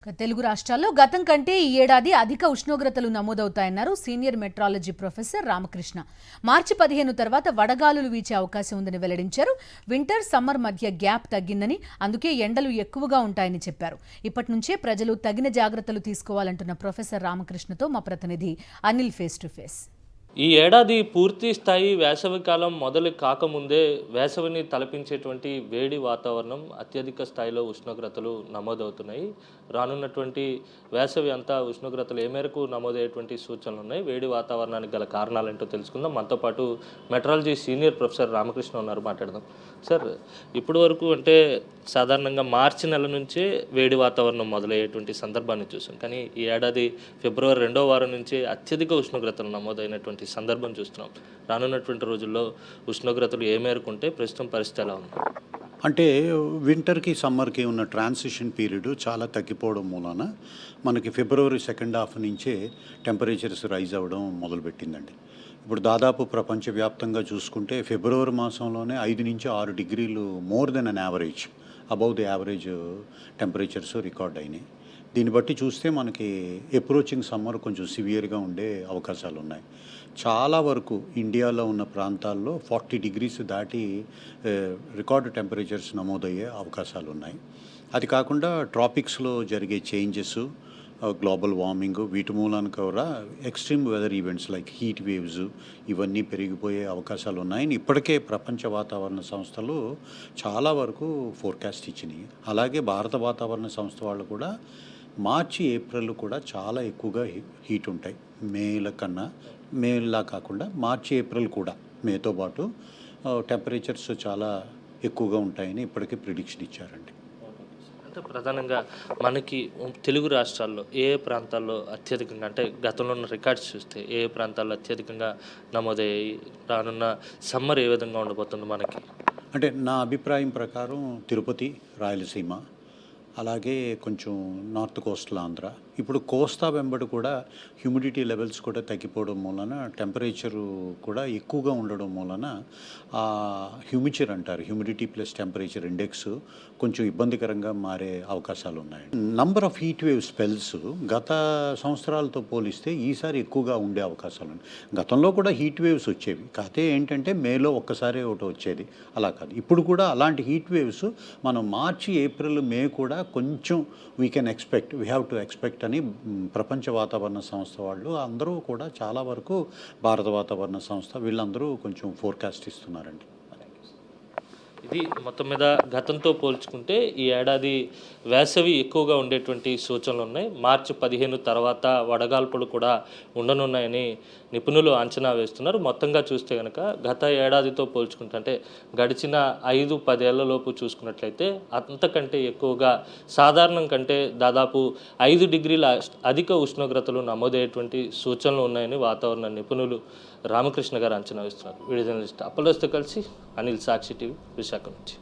తెలుగు రాష్ట్రాల్లో గతం కంటే ఈ ఏడాది అధిక ఉష్ణోగ్రతలు నమోదవుతాయన్నారు సీనియర్ మెట్రాలజీ ప్రొఫెసర్ రామకృష్ణ. మార్చి 15 తర్వాత వడగాలులు వీచే అవకాశం ఉందని వెల్లడించారు. వింటర్ సమ్మర్ మధ్య గ్యాప్ తగ్గిందని, అందుకే ఎండలు ఎక్కువగా ఉంటాయని చెప్పారు. ఇప్పటి నుంచే ప్రజలు తగిన జాగ్రత్తలు తీసుకోవాలంటున్న ప్రొఫెసర్ రామకృష్ణతో మా ప్రతినిధి అనిల్ ఫేస్ టు ఫేస్. ఈ ఏడాది పూర్తి స్థాయి వేసవికాలం మొదలు కాకముందే వేసవిని తలపించేటువంటి వేడి వాతావరణం, అత్యధిక స్థాయిలో ఉష్ణోగ్రతలు నమోదవుతున్నాయి. రానున్నటువంటి వేసవి అంతా ఉష్ణోగ్రతలు ఏ మేరకు నమోదయ్యేటువంటి సూచనలు ఉన్నాయి, వేడి వాతావరణానికి గల కారణాలేంటో తెలుసుకుందాం. మనతో పాటు మెట్రాలజీ సీనియర్ ప్రొఫెసర్ రామకృష్ణ ఉన్నారు, మాట్లాడదాం. సార్, ఇప్పటి వరకు అంటే సాధారణంగా మార్చి నెల నుంచే వేడి వాతావరణం మొదలయ్యేటువంటి సందర్భాన్ని చూసాం. కానీ ఈ ఏడాది ఫిబ్రవరి 2వ వారం నుంచే అత్యధిక ఉష్ణోగ్రతలు నమోదైనటువంటి సందర్భం చూస్తున్నాం. రానున్నటువంటి రోజుల్లో ఉష్ణోగ్రతలు ఏ మేరకు ఉంటే ప్రస్తుతం పరిస్థితి ఎలా ఉంది? అంటే వింటర్కి సమ్మర్కి ఉన్న ట్రాన్సిషన్ పీరియడ్ చాలా తగ్గిపోవడం మూలన మనకి ఫిబ్రవరి సెకండ్ హాఫ్ నుంచే టెంపరేచర్స్ రైజ్ అవ్వడం మొదలుపెట్టిందండి. ఇప్పుడు దాదాపు ప్రపంచవ్యాప్తంగా చూసుకుంటే ఫిబ్రవరి మాసంలోనే 5 నుంచి 6 డిగ్రీలు more than an average, above the average temperatures record అయినాయి. దీన్ని బట్టి చూస్తే మనకి అప్రోచింగ్ సమ్మర్ కొంచెం సివియర్గా ఉండే అవకాశాలు ఉన్నాయి. చాలా వరకు ఇండియాలో ఉన్న ప్రాంతాల్లో 40 డిగ్రీస్ దాటి రికార్డు టెంపరేచర్స్ నమోదయ్యే అవకాశాలు ఉన్నాయి. అది కాకుండా ట్రాపిక్స్లో జరిగే చేంజెస్, గ్లోబల్ వార్మింగ్, వీటి మూలాన కూడా extreme weather events like heat waves ఇవన్నీ పెరిగిపోయే అవకాశాలు ఉన్నాయని ఇప్పటికే ప్రపంచ వాతావరణ సంస్థలు చాలా వరకు ఫోర్కాస్ట్ ఇచ్చినాయి. అలాగే భారత వాతావరణ సంస్థ వాళ్ళు కూడా మార్చి ఏప్రిల్ కూడా చాలా ఎక్కువగా హీట్ ఉంటాయి. మేలా కాకుండా మార్చి ఏప్రిల్ కూడా, మేతో పాటు టెంపరేచర్స్ చాలా ఎక్కువగా ఉంటాయని ఇప్పటికే ప్రిడిక్షన్ ఇచ్చారండి. అంటే ప్రధానంగా మనకి తెలుగు రాష్ట్రాల్లో ఏ ప్రాంతాల్లో అత్యధికంగా, అంటే గతంలో ఉన్న రికార్డ్స్ చూస్తే ఏ ప్రాంతాల్లో అత్యధికంగా నమోదయ్యాయి, రానున్న సమ్మర్ ఏ విధంగా ఉండబోతుంది మనకి? అంటే నా అభిప్రాయం ప్రకారం తిరుపతి, రాయలసీమ, అలాగే కొంచెం నార్త్ కోస్టల్ ఆంధ్ర, ఇప్పుడు కోస్తా వెంబడి కూడా హ్యూమిడిటీ లెవెల్స్ కూడా తగ్గిపోవడం మూలన టెంపరేచరు కూడా ఎక్కువగా ఉండడం మూలన హ్యూమిచర్ అంటారు, హ్యూమిడిటీ ప్లస్ టెంపరేచర్ ఇండెక్స్ కొంచెం ఇబ్బందికరంగా మారే అవకాశాలు ఉన్నాయి. Number of heat wave spells గత సంవత్సరాలతో పోలిస్తే ఈసారి ఎక్కువగా ఉండే అవకాశాలు ఉన్నాయి. గతంలో కూడా హీట్ వేవ్స్ వచ్చేవి, కాకపోతే ఏంటంటే మేలో ఒక్కసారి ఒకటి వచ్చేది, అలా కాదు. ఇప్పుడు కూడా అలాంటి హీట్ వేవ్స్ మనం మార్చి ఏప్రిల్ మే కూడా కొంచెం వీ హ్యావ్ టు ఎక్స్పెక్ట్ అని ప్రపంచ వాతావరణ సంస్థ వాళ్ళు అందరూ కూడా చాలా వరకు, భారత వాతావరణ సంస్థ వీళ్ళందరూ కొంచెం ఫోర్కాస్ట్ ఇస్తున్నారండి. ఇది మొత్తం మీద గతంతో పోల్చుకుంటే ఈ ఏడాది వేసవి ఎక్కువగా ఉండేటువంటి సూచనలు ఉన్నాయి. మార్చి 15 తర్వాత వడగాల్పులు కూడా ఉండనున్నాయని నిపుణులు అంచనా వేస్తున్నారు. మొత్తంగా చూస్తే కనుక గత ఏడాదితో పోల్చుకుంటే, అంటే గడిచిన 5-10 ఏళ్లలోపు చూసుకున్నట్లయితే అంతకంటే ఎక్కువగా, సాధారణం కంటే దాదాపు 5 డిగ్రీల అధిక ఉష్ణోగ్రతలు నమోదయ్యేటువంటి సూచనలు ఉన్నాయని వాతావరణ నిపుణులు రామకృష్ణ గారు అంచనా వేస్తున్నారు. వీడియో జర్నలిస్ట్ అప్పలతో కలిసి అనిల్, సాక్షి టీవీ, విశాఖ నుంచి.